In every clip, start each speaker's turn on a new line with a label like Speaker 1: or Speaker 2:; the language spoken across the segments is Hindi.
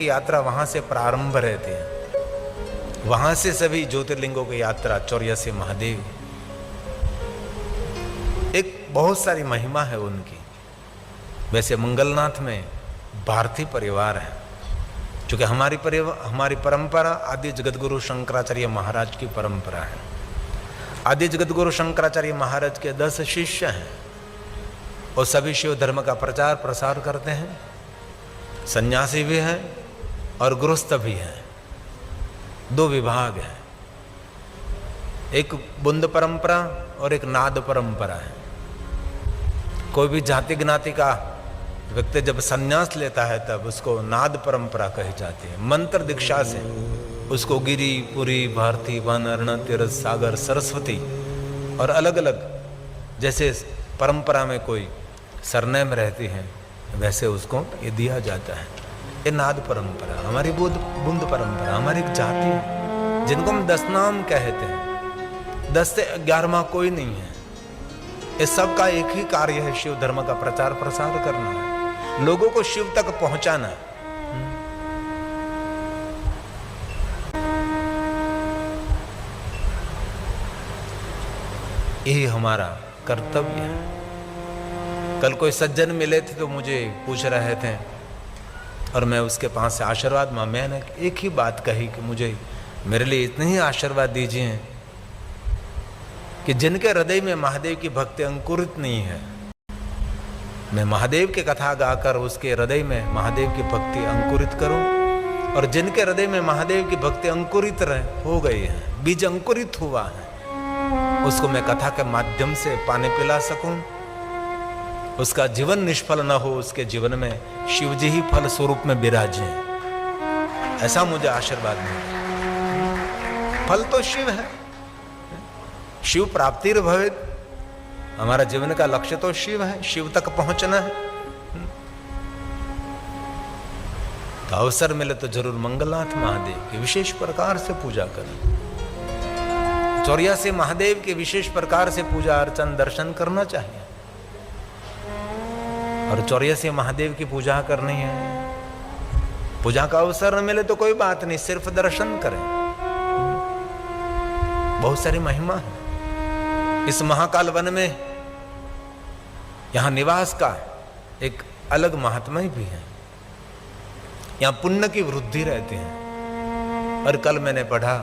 Speaker 1: यात्रा वहां से प्रारंभ रहती है, वहां से सभी ज्योतिर्लिंगों की यात्रा 84 महादेव। एक बहुत सारी महिमा है उनकी। वैसे मंगलनाथ में भारतीय परिवार है, क्योंकि हमारी परंपरा आदि जगतगुरु शंकराचार्य महाराज की परंपरा है। आदि जगतगुरु शंकराचार्य महाराज के 10 शिष्य हैं और सभी शिव धर्म का प्रचार प्रसार करते हैं। सन्यासी भी हैं और गृहस्थ भी हैं, 2 विभाग हैं। एक बुंद परंपरा और एक नाद परंपरा है। कोई भी जाति ज्ञाति का व्यक्ति जब संन्यास लेता है तब उसको नाद परंपरा कही जाती है। मंत्र दीक्षा से उसको गिरी, पुरी, भारती, वन, अर्ण, तीरथ, सागर, सरस्वती और अलग अलग जैसे परंपरा में कोई सरनेम रहती है वैसे उसको ये दिया जाता है। ये नाद परंपरा हमारी बुंद परंपरा, हमारी एक जाति है जिनको हम 10 नाम कहते हैं। 10 से 11वां कोई नहीं है। इस सब का एक ही कार्य है, शिव धर्म का प्रचार प्रसार करना है, लोगों को शिव तक पहुंचाना है। यही हमारा कर्तव्य है। कल कोई सज्जन मिले थे तो मुझे पूछ रहे थे और मैं उसके पास से आशीर्वाद मांगा। मैंने एक ही बात कही कि मुझे मेरे लिए इतने ही आशीर्वाद दीजिए कि जिनके हृदय में महादेव की भक्ति अंकुरित नहीं है, मैं महादेव की कथा गाकर उसके हृदय में महादेव की भक्ति अंकुरित करूं, और जिनके हृदय में महादेव की भक्ति अंकुरित हो गई है, बीज अंकुरित हुआ है, उसको मैं कथा के माध्यम से पानी पिला सकूं, उसका जीवन निष्फल न हो, उसके जीवन में शिव जी ही फल स्वरूप में विराजे। ऐसा मुझे आशीर्वाद मिला। फल तो शिव है, शिव प्राप्ति भवेत्। हमारा जीवन का लक्ष्य तो शिव है, शिव तक पहुंचना है। तो अवसर मिले तो जरूर मंगलनाथ महादेव की विशेष प्रकार से पूजा करें। 84 महादेव के विशेष प्रकार से पूजा अर्चन दर्शन करना चाहिए। और 84 महादेव की पूजा करनी है। पूजा का अवसर न मिले तो कोई बात नहीं, सिर्फ दर्शन करें। बहुत सारी महिमा है इस महाकाल वन में। यहां निवास का एक अलग महात्मा भी है। यहां पुण्य की वृद्धि रहती है। और कल मैंने पढ़ा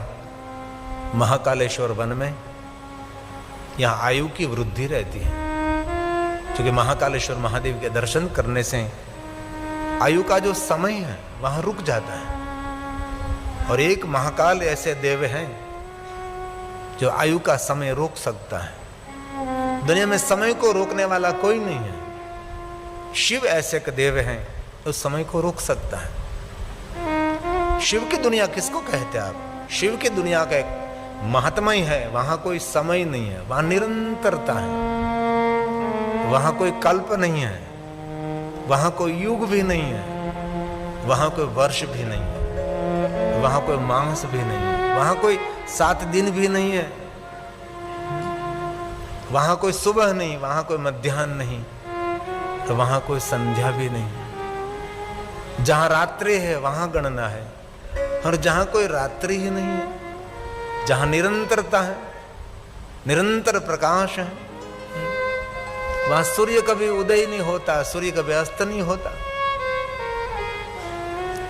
Speaker 1: महाकालेश्वर वन में यहां आयु की वृद्धि रहती है, क्योंकि महाकालेश्वर महादेव के दर्शन करने से आयु का जो समय है वहां रुक जाता है। और एक महाकाल ऐसे देव हैं जो आयु का समय रोक सकता है। दुनिया में समय को रोकने वाला कोई नहीं है। शिव ऐसे के देव हैं जो समय को रोक सकता है। शिव की दुनिया किसको कहते हैं आप? शिव की दुनिया का एक महात्मा ही है। वहां कोई समय नहीं है, वहां निरंतरता है। वहां कोई कल्प नहीं है, वहां कोई युग भी नहीं है, वहां कोई वर्ष भी नहीं है, वहां कोई मास भी नहीं है, वहां कोई 7 दिन भी नहीं है, वहां कोई सुबह नहीं, वहां कोई मध्याह्न नहीं, तो वहां कोई संध्या भी नहीं। जहां रात्रि है वहां गणना है, और जहां कोई रात्रि ही नहीं है, जहां निरंतरता है, निरंतर प्रकाश है, वहां सूर्य कभी उदय नहीं होता, सूर्य कभी अस्त नहीं होता।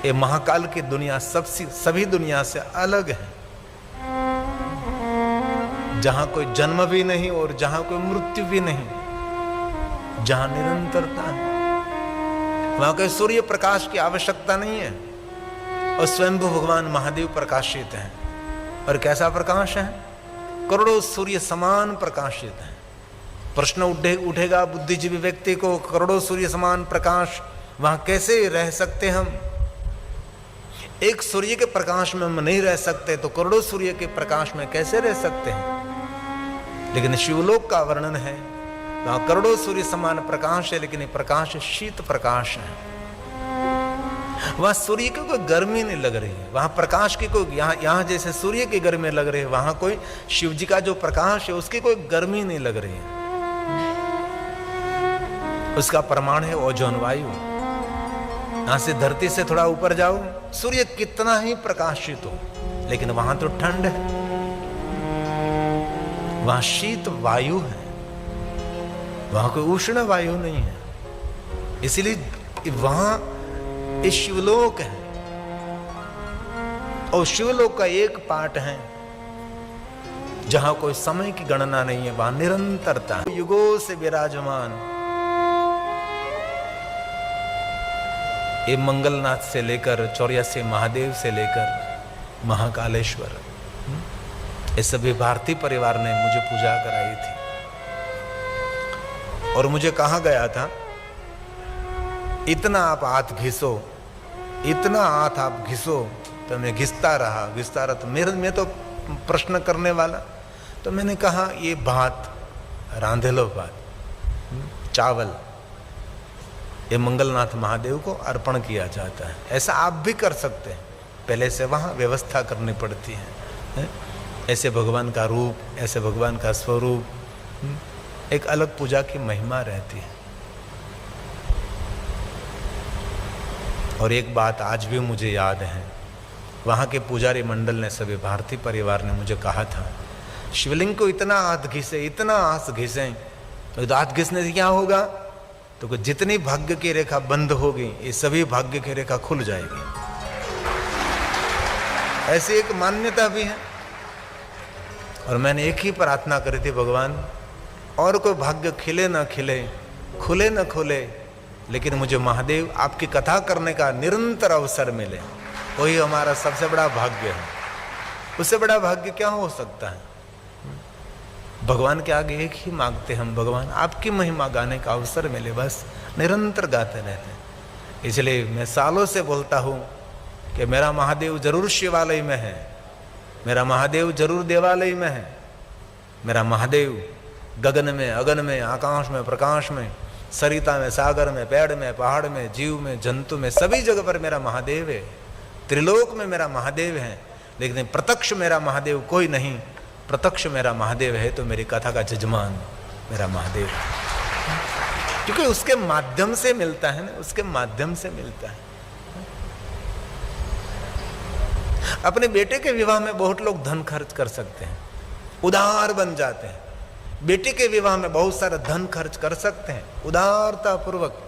Speaker 1: ये महाकाल की दुनिया सभी दुनिया से अलग है, जहां कोई जन्म भी नहीं और जहां कोई मृत्यु भी नहीं, जहां निरंतरता है। वहां कोई सूर्य प्रकाश की आवश्यकता नहीं है, और स्वयंभू भगवान महादेव प्रकाशित हैं। और कैसा प्रकाश है? करोड़ों सूर्य समान प्रकाशित है। प्रश्न उठेगा बुद्धिजीवी व्यक्ति को, करोड़ों सूर्य समान प्रकाश वहां कैसे रह सकते हम? एक सूर्य के प्रकाश में हम नहीं रह सकते, तो करोड़ों सूर्य के प्रकाश में कैसे रह सकते हैं? लेकिन शिवलोक का वर्णन है, वहां करोड़ों सूर्य समान प्रकाश है, लेकिन ये प्रकाश शीत प्रकाश है। वहां सूर्य की कोई गर्मी नहीं लग रही है, वहां प्रकाश की कोई यहाँ जैसे सूर्य की गर्मी लग रही है, वहां कोई शिव जी का जो प्रकाश है उसकी कोई गर्मी नहीं लग रही है। उसका प्रमाण है ओजोन वायु। यहां से धरती से थोड़ा ऊपर जाओ, सूर्य कितना ही प्रकाशित हो, लेकिन वहां तो ठंड है, वहां शीत वायु है, वहां कोई उष्ण वायु नहीं है। इसलिए वहां ये शिवलोक है, और शिवलोक का एक पार्ट है जहां कोई समय की गणना नहीं है, वहां निरंतरता है, युगों से विराजमान। ये मंगलनाथ से लेकर 84 महादेव से लेकर महाकालेश्वर, ये सभी भारतीय परिवार ने मुझे पूजा कराई थी। और मुझे कहा गया था, इतना आप हाथ घिसो, इतना हाथ आप घिसो। तो मैं घिसता रहा तो मैं तो प्रश्न करने वाला। तो मैंने कहा, ये भात रांधे लो, भात चावल, ये मंगलनाथ महादेव को अर्पण किया जाता है। ऐसा आप भी कर सकते हैं, पहले से वहाँ व्यवस्था करनी पड़ती है। ऐसे भगवान का रूप, ऐसे भगवान का स्वरूप, एक अलग पूजा की महिमा रहती है। और एक बात आज भी मुझे याद है, वहाँ के पुजारी मंडल ने, सभी भारतीय परिवार ने मुझे कहा था, शिवलिंग को इतना हाथ घिसे, इतना हाथ घिसे, तो हाथ घिसने से क्या होगा? तो जितनी भाग्य की रेखा बंद होगी, ये सभी भाग्य की रेखा खुल जाएगी। ऐसी एक मान्यता भी है। और मैंने एक ही प्रार्थना करी थी, भगवान और कोई भाग्य खिले ना खिले, खुले ना खुले, लेकिन मुझे महादेव आपकी कथा करने का निरंतर अवसर मिले, वही हमारा सबसे बड़ा भाग्य है। उससे बड़ा भाग्य क्या हो सकता है? भगवान के आगे एक ही मांगते हम, भगवान आपकी महिमा गाने का अवसर मिले, बस निरंतर गाते रहते हैं। इसलिए मैं सालों से बोलता हूँ कि मेरा महादेव जरूर शिवालय में है, मेरा महादेव जरूर देवालय में है, मेरा महादेव गगन में, अगन में, आकाश में, प्रकाश में, सरिता में, सागर में, पेड़ में, पहाड़ में, जीव में, जंतु में, सभी जगह पर मेरा महादेव है। त्रिलोक में मेरा महादेव है, लेकिन प्रत्यक्ष मेरा महादेव कोई नहीं। प्रत्यक्ष मेरा महादेव है तो मेरी कथा का जजमान मेरा महादेव, क्योंकि उसके माध्यम से मिलता है ना, उसके माध्यम से मिलता है। अपने बेटे के विवाह में बहुत लोग धन खर्च कर सकते हैं, उदार बन जाते हैं। बेटे के विवाह में बहुत सारा धन खर्च कर सकते हैं उदारता पूर्वक,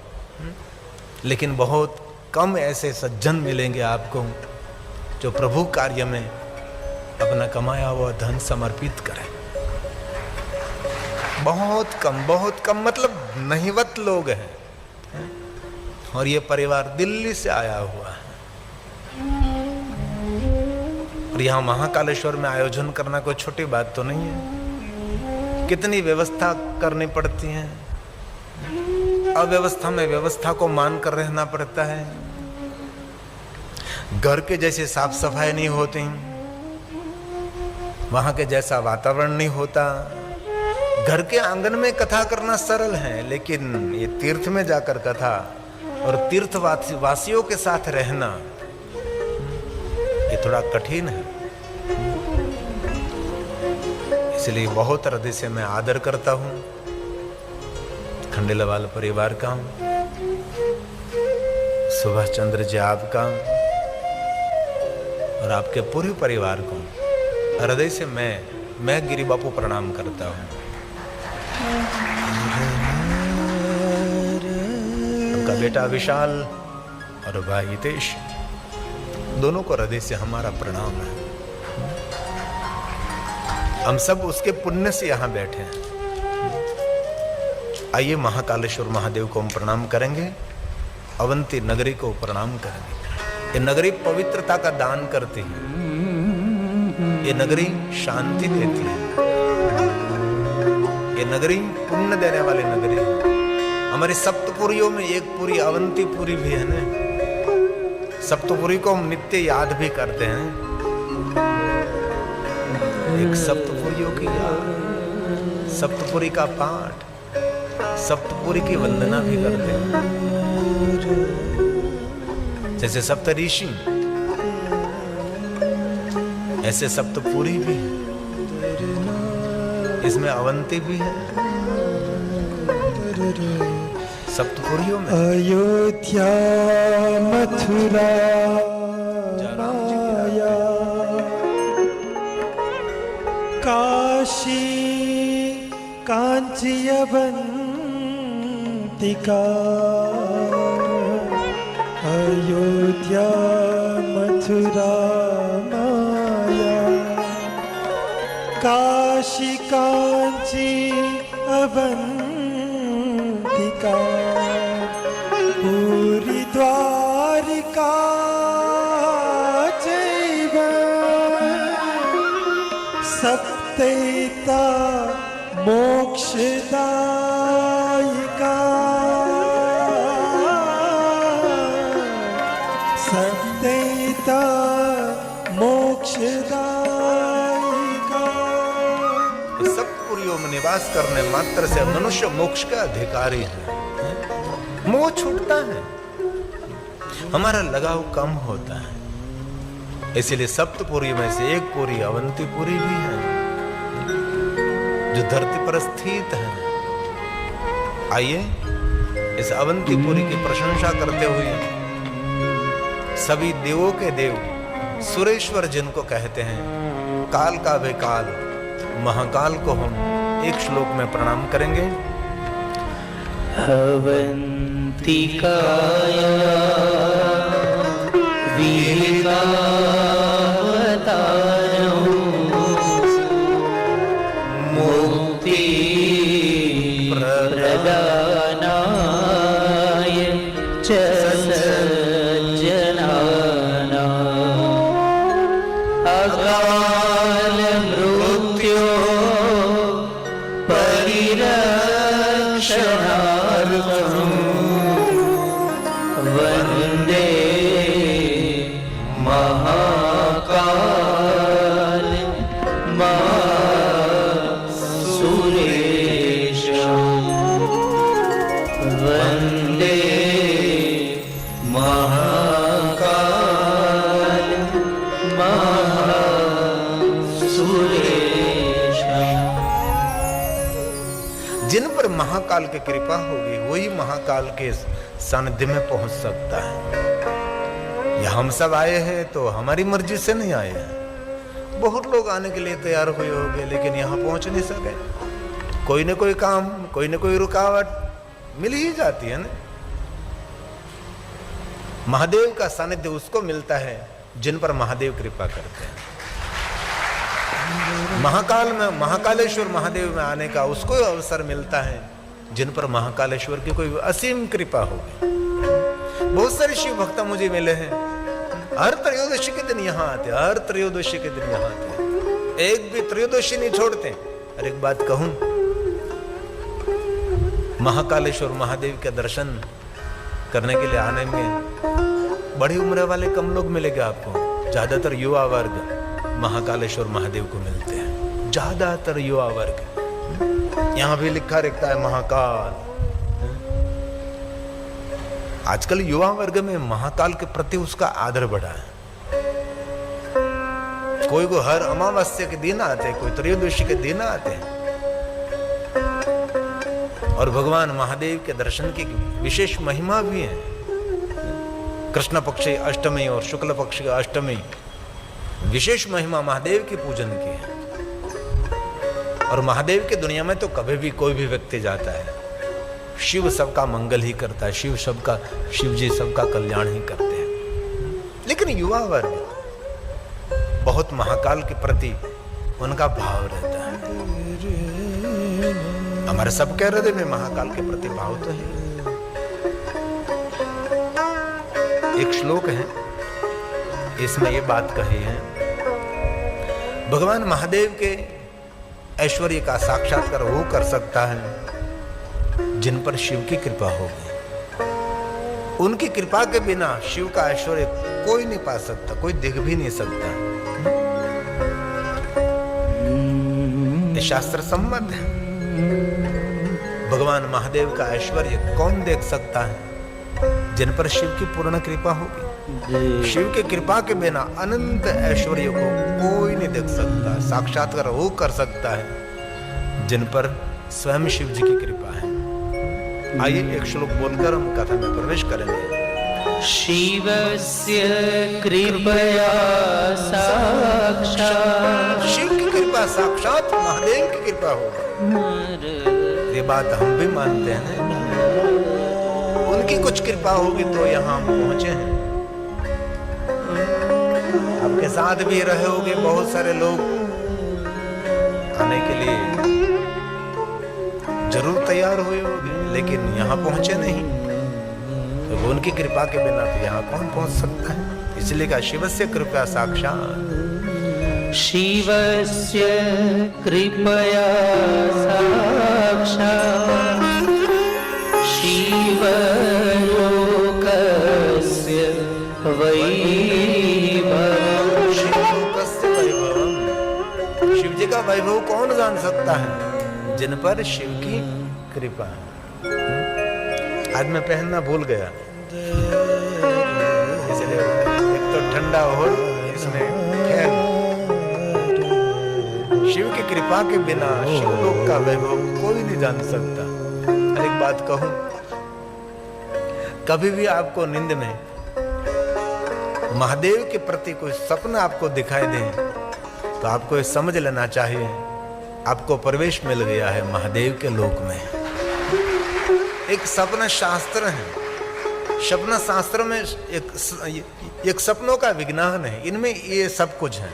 Speaker 1: लेकिन बहुत कम ऐसे सज्जन मिलेंगे आपको जो प्रभु कार्य में अपना कमाया हुआ धन समर्पित करें। बहुत कम, मतलब नहीवत लोग हैं। और ये परिवार दिल्ली से आया हुआ है, और यहाँ महाकालेश्वर में आयोजन करना कोई छोटी बात तो नहीं है। कितनी व्यवस्था करनी पड़ती है, अव्यवस्था में व्यवस्था को मान कर रहना पड़ता है। घर के जैसे साफ सफाई नहीं होती, वहां के जैसा वातावरण नहीं होता। घर के आंगन में कथा करना सरल है, लेकिन ये तीर्थ में जाकर कथा और तीर्थ वासियों के साथ रहना ये थोड़ा कठिन है। इसलिए बहुत हृदय से मैं आदर करता हूं खंडेलवाल परिवार का, सुभाष चंद्र जी आपका और आपके पूरे परिवार को हृदय से मैं गिरी बापू प्रणाम करता हूं। उनका बेटा विशाल और भाई हितेश, दोनों को हृदय से हमारा प्रणाम है। हम सब उसके पुण्य से यहां बैठे हैं। आइए महाकालेश्वर महादेव को हम प्रणाम करेंगे, अवंती नगरी को प्रणाम करेंगे। ये नगरी पवित्रता का दान करती है, ये नगरी शांति देती है, ये नगरी पुण्य देने वाली नगरी है। हमारी सप्तपुरियों में एक पुरी अवंतीपुरी भी है ना। सप्तपुरी को हम नित्य याद भी करते हैं, एक सप्तपुरियों की याद, सप्तपुरी का पाठ, सप्तपुरी की वंदना भी करते हैं। जैसे सप्तऋषि ऐसे सप्तपुरी भी है, इसमें अवंती भी है। सप्तपुरियों में
Speaker 2: अयोध्या मथुरा माया, काशी कांची अवंतिका, अयोध्या मथुरा माया, काशी कांची अवंतिका, पूरी द्वारिका चैव सप्तैता मोक्षदायिका, सप्तैता मोक्षदायिका।
Speaker 1: सप्तपुरियों में निवास करने मात्र से मनुष्य मोक्ष का अधिकारी है। मोह छूटता है, हमारा लगाव कम होता है। इसलिए सप्तपुरी में से एक पुरी अवंतीपुरी भी है, जो धरती पर स्थित है। आइए इस अवंतीपुरी की प्रशंसा करते हुए सभी देवों के देव सुरेश्वर जिनको कहते हैं, काल का भी काल महाकाल को हम एक श्लोक में प्रणाम करेंगे।
Speaker 3: अवंतिकाया विहितावतारं मुक्ति प्रदानाय च सज्जनानां अकाल मृत्यो परिरक्षणार्थं वन्दे महाकाल सुरेशं, वन्दे महाकाल सुरेशं।
Speaker 1: जिन पर महाकाल की कृपा होगी वही महाकाल के सानिध्य में पहुंच सकता है। या हम सब आए हैं तो हमारी मर्जी से नहीं आए हैं। बहुत लोग आने के लिए तैयार हुए होंगे लेकिन यहाँ पहुंच नहीं सके। कोई न कोई काम, कोई न कोई रुकावट मिल ही जाती है ना। महादेव का सानिध्य उसको मिलता है जिन पर महादेव कृपा करते हैं। महाकाल में महाकालेश्वर महादेव में आने का उसको अवसर मिलता है जिन पर महाकालेश्वर की कोई असीम कृपा होगी। बहुत सारे शिव भक्त मुझे मिले हैं, हर त्रयोदशी के दिन यहाँ आते, हर त्रयोदशी के दिन यहाँ आते, एक भी त्रयोदशी नहीं छोड़ते। और एक बात कहूं, महाकालेश्वर महादेव के दर्शन करने के लिए आने में बड़ी उम्र वाले कम लोग मिलेंगे आपको। ज्यादातर युवा वर्ग महाकालेश्वर महादेव को मिलते हैं, ज्यादातर युवा वर्ग। यहां भी लिखा रहता है महाकाल। आजकल युवा वर्ग में महाकाल के प्रति उसका आदर बढ़ा है। कोई को हर अमावस्या के दिन आते हैं, कोई त्रयोदशी के दिन आते हैं और भगवान महादेव के दर्शन की विशेष महिमा भी है। कृष्ण पक्ष अष्टमी और शुक्ल पक्ष की अष्टमी विशेष महिमा महादेव की पूजन की है। और महादेव की दुनिया में तो कभी भी कोई भी व्यक्ति जाता है, शिव सबका मंगल ही करता है, शिव जी सबका कल्याण ही करते हैं। लेकिन युवा वर्ग बहुत महाकाल के प्रति उनका भाव रहता है। हमारे सबके हृदय में महाकाल के प्रति भाव तो है। एक श्लोक है, इसमें ये बात कही है, भगवान महादेव के ऐश्वर्य का साक्षात्कार वो कर सकता है जिन पर शिव की कृपा होगी। उनकी कृपा के बिना शिव का ऐश्वर्य कोई नहीं पा सकता, कोई दिख भी नहीं सकता। ये शास्त्र सम्मत है। भगवान महादेव का ऐश्वर्य कौन देख सकता है? जिन पर शिव की पूर्ण कृपा होगी। शिव की कृपा के बिना अनंत ऐश्वर्य को कोई नहीं देख सकता। साक्षात्कार वो कर सकता है जिन पर स्वयं शिव जी की कृपा है। आइए एक श्लोक बोलकर हम कथा में प्रवेश करेंगे।
Speaker 3: शिवस्य कृपया साक्षात्,
Speaker 1: शिव की कृपा साक्षात महादेव की कृपा होगी। ये बात हम भी मानते हैं ना? उनकी कुछ कृपा होगी तो यहाँ हम पहुंचे हैं। आपके साथ भी रहे होंगे बहुत सारे लोग, आने के लिए जरूर तैयार हुए होंगे, लेकिन यहाँ पहुंचे नहीं। तो उनकी कृपा के बिना तो यहाँ कौन पहुंच सकता है? इसलिए कहा शिवस्य कृपया साक्षात।
Speaker 3: शिवस्य कृपया साक्षात्, शिवलोकस्य वैभवम्।
Speaker 1: शिवलोकस्य वैभवम्। शिव जी का वैभव कौन जान सकता है? जिन पर शिव की कृपा है। आज मैं पहनना भूल गया, इसलिए एक तो ठंडा हो, इसमें फैन। शिव की कृपा के बिना शिवलोक का वैभव कोई नहीं जान सकता। और एक बात कहूं, कभी भी आपको नींद में महादेव के प्रति कोई सपना आपको दिखाई दे तो आपको ये समझ लेना चाहिए आपको प्रवेश मिल गया है महादेव के लोक में। एक सपना शास्त्र है, सपना शास्त्र में एक सपनों का विज्ञान है, इनमें ये सब कुछ है।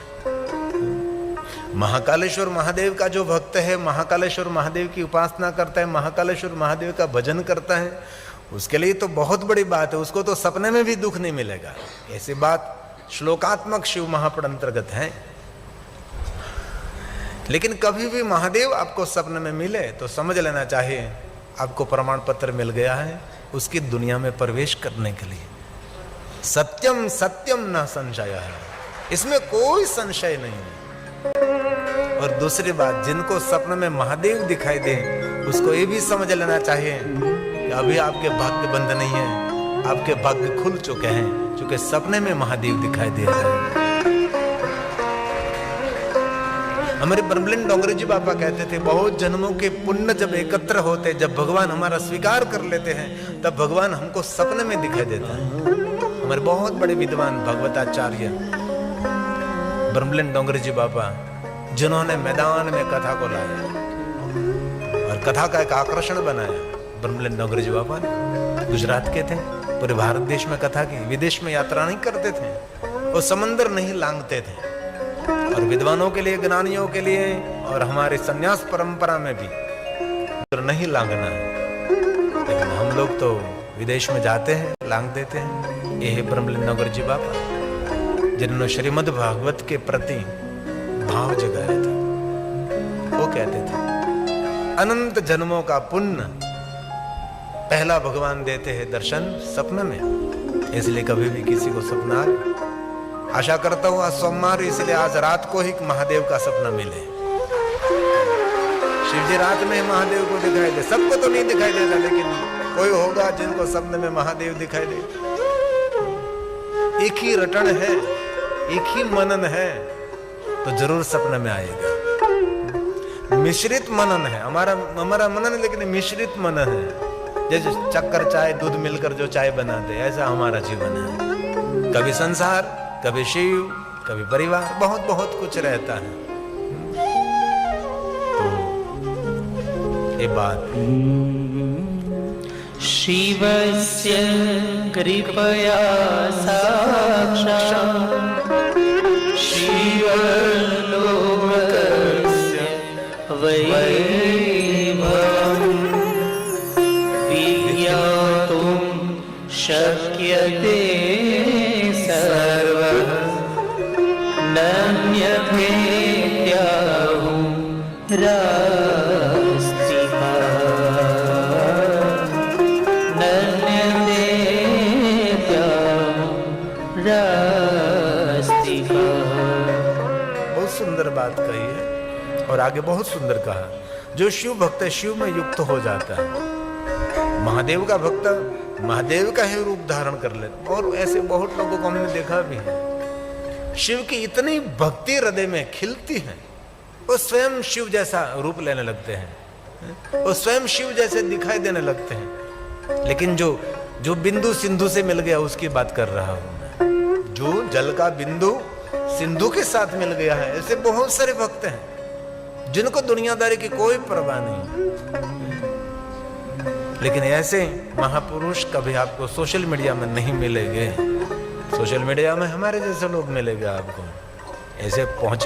Speaker 1: महाकालेश्वर महादेव का जो भक्त है, महाकालेश्वर महादेव की उपासना करता है, महाकालेश्वर महादेव का भजन करता है, उसके लिए तो बहुत बड़ी बात है, उसको तो सपने में भी दुख नहीं मिलेगा। ऐसी बात श्लोकात्मक शिव महापुर अंतर्गत है। लेकिन कभी भी महादेव आपको सपने में मिले तो समझ लेना चाहिए आपको प्रमाण पत्र मिल गया है उसकी दुनिया में प्रवेश करने के लिए। सत्यम सत्यम न संशय है, इसमें कोई संशय नहीं है। और दूसरी बात, जिनको सपने में महादेव दिखाई दे उसको ये भी समझ लेना चाहिए कि अभी आपके भाग्य बंद नहीं है, आपके भाग्य खुल चुके हैं, क्योंकि सपने में महादेव दिखाई दे रहे हैं। हमारे ब्रह्मलीन डोंगरी जी बाबा कहते थे, बहुत जन्मों के पुण्य जब एकत्र होते, जब भगवान हमारा स्वीकार कर लेते हैं, तब भगवान हमको सपने में दिखाई देता है। हमारे बहुत बड़े विद्वान भगवताचार्य ब्रह्मलीन डोंगरी जी बाबा, जिन्होंने मैदान में कथा को लाया और कथा का एक आकर्षण बनाया, ब्रह्मलीन डोंगरी जी बाबा ने गुजरात के थे, पूरे भारत देश में कथा की, विदेश में यात्रा नहीं करते थे, वो समंदर नहीं लांघते थे। और विद्वानों के लिए, ज्ञानियों के लिए और हमारे संन्यास परंपरा में भी नहीं लांघना है, लेकिन हम लोग तो विदेश में जाते हैं, लांघ देते हैं। ये है ब्रह्मलीन डोंगरी जी बाबा, जिन्होंने श्रीमद् भागवत के प्रति भाव जगाया था। वो कहते थे अनंत जन्मों का पुण्य पहला भगवान देते हैं दर्शन सपने में। इसलिए कभी भी किसी को सपना आए, आशा करता हूं आज सोमवार, इसलिए आज रात को ही महादेव का सपना मिले। शिव जी रात में महादेव को दिखाई दे, सबको तो नहीं दिखाई देता, लेकिन कोई होगा जिनको सपने में महादेव दिखाई दे। एक ही रटन है, एक ही मनन है, तो जरूर सपने में आएगा। मिश्रित मनन है हमारा मनन, लेकिन मिश्रित मनन है। जैसे चक्कर चाय दूध मिलकर जो चाय बनाते, ऐसा हमारा जीवन है। कभी संसार, कभी शिव, कभी परिवार, बहुत बहुत कुछ रहता है। तो ये बात
Speaker 3: शिवस्य कृपया साक्षात्, शिवलोकस्य वैभवम् विज्ञातुं शक्यते सर्वः, नन्यथेत्याहुं रास्तिका, नन्यथेत्याहुं रास्तिका।
Speaker 1: बहुत सुंदर बात कही है और आगे बहुत सुंदर कहा। जो शिव भक्त है शिव में युक्त हो जाता है, महादेव का भक्त महादेव का ही रूप धारण कर लेता। और ऐसे बहुत लोगों को हमने देखा भी है, शिव की इतनी भक्ति हृदय में खिलती है, वो स्वयं शिव जैसा रूप लेने लगते हैं, वो स्वयं शिव जैसे दिखाई देने लगते हैं। लेकिन जो बिंदु सिंधु से मिल गया उसकी बात कर रहा हूं मैं। जो जल का बिंदु सिंधु के साथ मिल गया है, ऐसे बहुत सारे भक्त हैं जिनको दुनियादारी की कोई परवाह नहीं। लेकिन ऐसे महापुरुष कभी आपको सोशल मीडिया में नहीं मिलेंगे। सोशल मीडिया में हमारे जैसे लोग मिलेंगे आपको, ऐसे पहुंचे